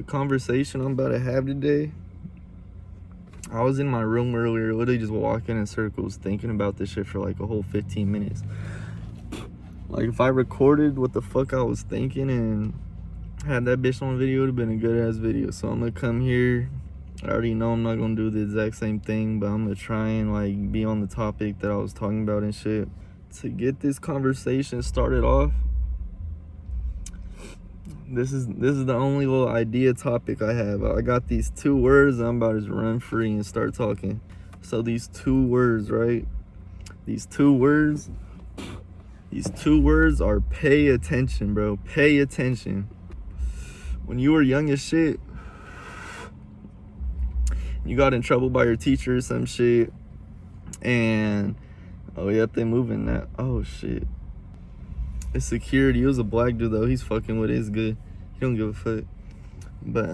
The conversation I'm about to have today, I was in my room earlier, literally just walking in circles, thinking about this shit for like a whole 15 minutes. Like, if I recorded what the fuck I was thinking and had that bitch on video, it would have been a good ass video. So I'm gonna come here. I already know I'm not gonna do the exact same thing, but I'm gonna try and like be on the topic that I was talking about and shit. To get this conversation started off, this is the only little idea topic I have. I got these 2 words, and I'm about to just run free and start talking. So these 2 words, right? These two words are pay attention, bro. Pay attention. When you were young as shit, you got in trouble by your teacher or some shit, and oh yep, they moving that. Oh shit. It's security. It was a black dude though. He's fucking with it. It's good. He don't give a fuck. But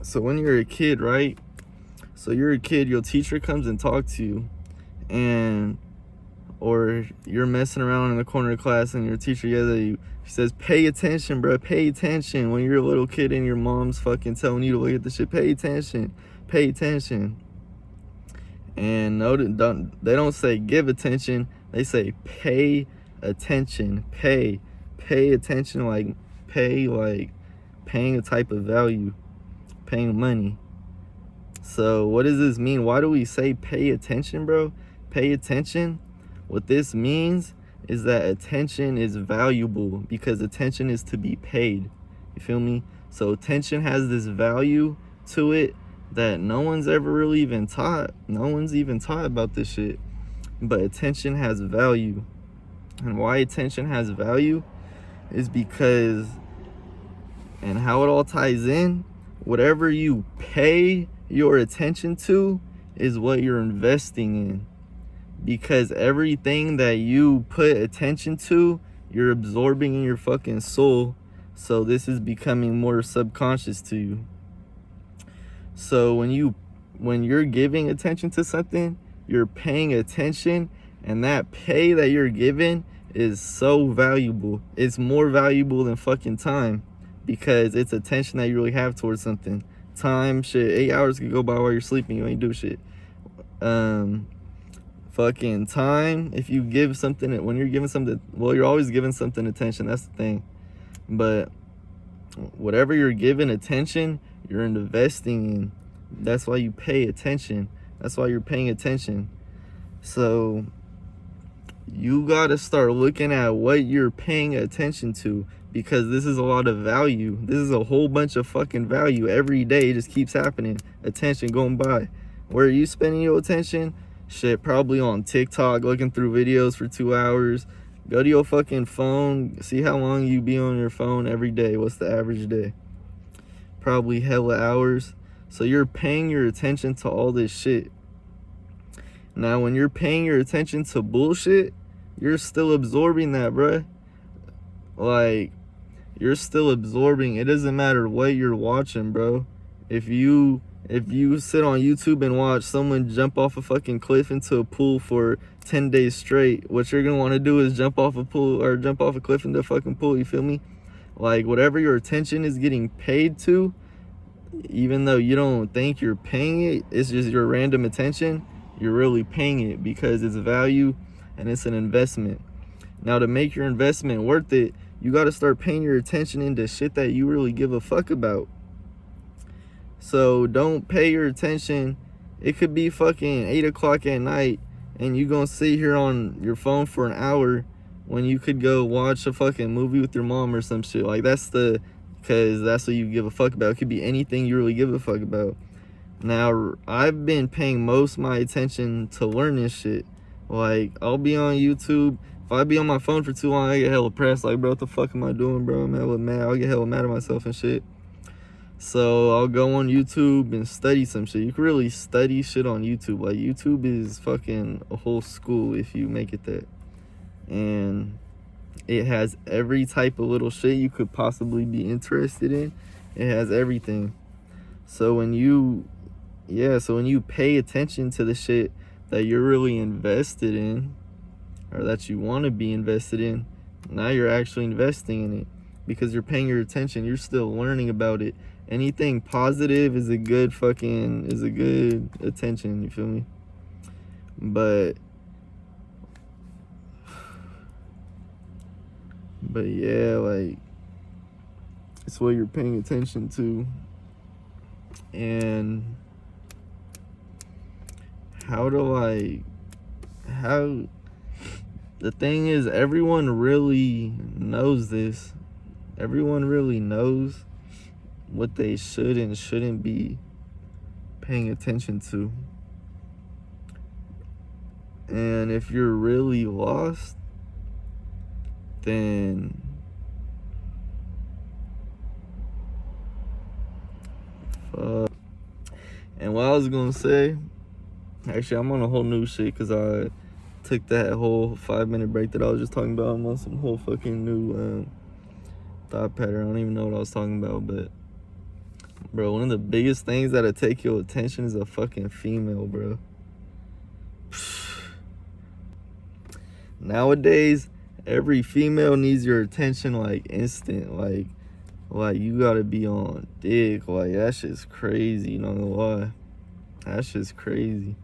so when you're a kid, right? So you're a kid, your teacher comes and talks to you, and or you're messing around in the corner of class and your teacher yells at you. She says, pay attention, bro. Pay attention. When you're a little kid and your mom's fucking telling you to look at the shit, pay attention. Pay attention. And no, they don't say give attention. They say pay attention. Pay attention, like paying a type of value, paying money. So what does this mean? Why do we say pay attention, bro? Pay attention. What this means is that attention is valuable because attention is to be paid. You feel me? So attention has this value to it that no one's ever really even taught. No one's even taught about this shit. But attention has value. And why attention has value is because, and how it all ties in, whatever you pay your attention to is what you're investing in. Because everything that you put attention to, you're absorbing in your fucking soul. So this is becoming more subconscious to you. So when you're giving attention to something, you're paying attention, and that pay that you're giving is so valuable. It's more valuable than fucking time, because it's attention that you really have towards something. Time, shit, 8 hours could go by while you're sleeping, you ain't do shit. Fucking time, if you give something, when you're giving something, well, you're always giving something attention, that's the thing. But whatever you're giving attention, you're investing in. That's why you pay attention. That's why you're paying attention. So you gotta start looking at what you're paying attention to, because this is a lot of value. This is a whole bunch of fucking value. Every day it just keeps happening. Attention going by. Where are you spending your attention? Shit, probably on TikTok, looking through videos for 2 hours. Go to your fucking phone, see how long you be on your phone every day. What's the average day? Probably hella hours. So you're paying your attention to all this shit. Now, when you're paying your attention to bullshit, you're still absorbing that, bruh. Like, you're still absorbing. It doesn't matter what you're watching, bro. If you sit on YouTube and watch someone jump off a fucking cliff into a pool for 10 days straight, what you're gonna want to do is jump off a cliff into a fucking pool. You feel me? Like, whatever your attention is getting paid to, even though you don't think you're paying it, it's just your random attention, you're really paying it because it's value and it's an investment. Now, to make your investment worth it, you got to start paying your attention into shit that you really give a fuck about. So don't pay your attention. It could be fucking 8 o'clock at night and you gonna sit here on your phone for an hour when you could go watch a fucking movie with your mom or some shit. Like, because that's what you give a fuck about. It could be anything you really give a fuck about. Now, I've been paying most of my attention to learning shit. Like, I'll be on YouTube. If I be on my phone for too long, I get hella pressed. Like, bro, what the fuck am I doing, bro? I'm hella mad. I'll get hella mad at myself and shit. So I'll go on YouTube and study some shit. You can really study shit on YouTube. Like, YouTube is fucking a whole school if you make it that. And it has every type of little shit you could possibly be interested in. It has everything. So when you pay attention to the shit that you're really invested in, or that you want to be invested in, now you're actually investing in it. because you're paying your attention. You're still learning about it. Anything positive is a good attention, you feel me? But yeah, like, it's what you're paying attention to. And the thing is, everyone really knows this. Everyone really knows what they should and shouldn't be paying attention to. And if you're really lost, then fuck. And what I was gonna say, actually, I'm on a whole new shit because I took that whole 5-minute break that I was just talking about. I'm on some whole fucking new thought pattern. I don't even know what I was talking about, but bro, one of the biggest things that'll take your attention is a fucking female, bro. Nowadays, every female needs your attention like instant. Like you gotta be on dick. Like, that shit's crazy, you know why? That shit's crazy.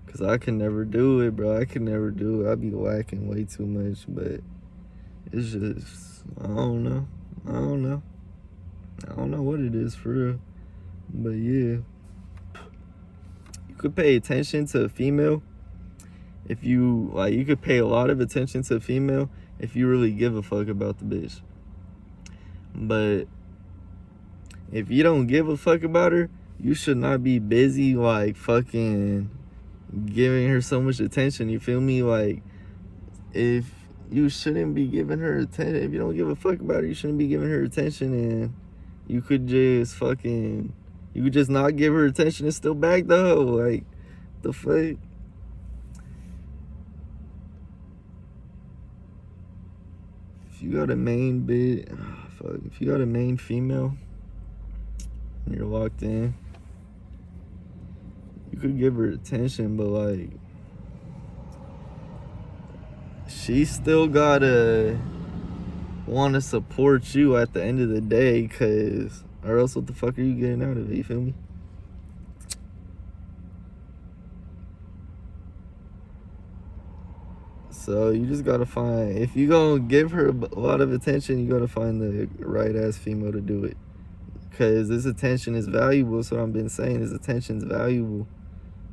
Cause I can never do it, bro. I can never do it. I be lacking way too much, but it's just, I don't know what it is for real. But yeah, you could pay attention to a female if you could pay a lot of attention to a female if you really give a fuck about the bitch. But if you don't give a fuck about her, you should not be busy like fucking giving her so much attention, you feel me? Like, if you shouldn't be giving her attention, if you don't give a fuck about her, you shouldn't be giving her attention, and you could just not give her attention and still bag the hoe. Like, the fuck? If you got a main if you got a main female and you're locked in, you could give her attention, but like, she still gotta want to support you at the end of the day, or else what the fuck are you getting out of it, you feel me? So you just gotta find, if you gonna give her a lot of attention, you gotta find the right ass female to do it, because this attention is valuable. That's what I've been saying, this attention's valuable.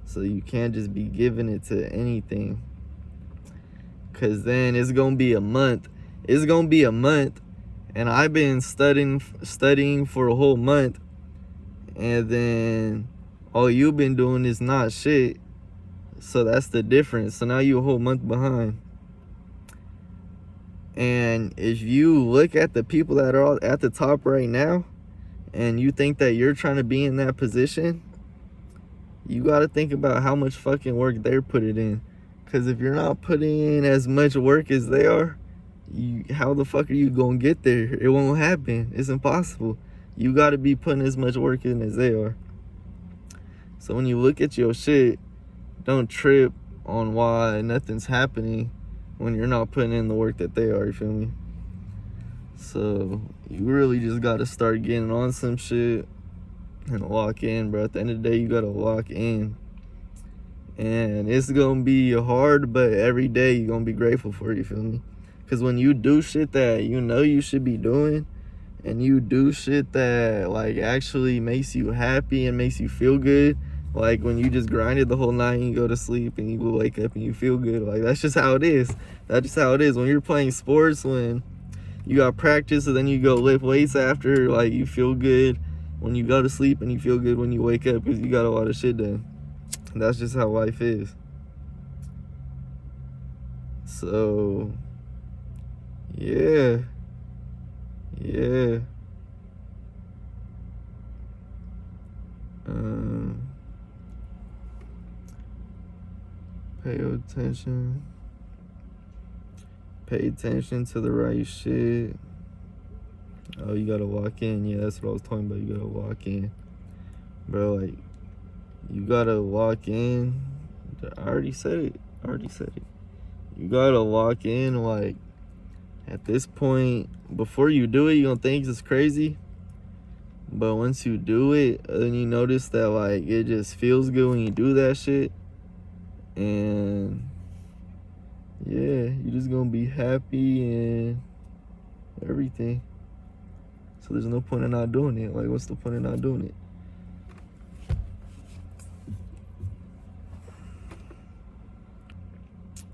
So you can't just be giving it to anything, because then it's gonna be a month. And I've been studying for a whole month, and then all you've been doing is not shit. So that's the difference. So now you're a whole month behind. And if you look at the people that are all at the top right now, and you think that you're trying to be in that position, you got to think about how much fucking work they're putting in. Because if you're not putting in as much work as they are, how the fuck are you going to get there? It won't happen. It's impossible. You got to be putting as much work in as they are. So when you look at your shit, don't trip on why nothing's happening when you're not putting in the work that they are, you feel me? So you really just got to start getting on some shit and lock in, bro. At the end of the day, you got to lock in. And it's going to be hard, but every day you're going to be grateful for it, you feel me? Because when you do shit that you know you should be doing, and you do shit that like actually makes you happy and makes you feel good, like when you just grinded the whole night and you go to sleep and you will wake up and you feel good, like that's just how it is. That's just how it is. When you're playing sports, when you got practice and then you go lift weights after, like you feel good when you go to sleep and you feel good when you wake up because you got a lot of shit done. And that's just how life is. So yeah. Pay attention to the right shit. Oh, you gotta walk in. Yeah, that's what I was talking about. You gotta walk in, bro. Like, you gotta walk in. I already said it. You gotta walk in like, At this point, before you do it, you don't think it's crazy. But once you do it, then you notice that, like, it just feels good when you do that shit. And yeah, you're just gonna be happy and everything. So there's no point in not doing it. Like, what's the point in not doing it?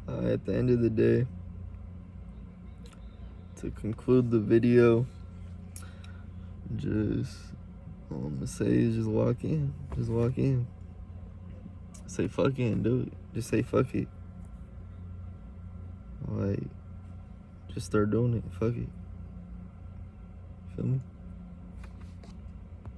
At the end of the day, to conclude the video, just all I'm gonna say is just walk in. Just walk in. Say fuck it and do it. Just say fuck it. Like, just start doing it. Fuck it. Feel me?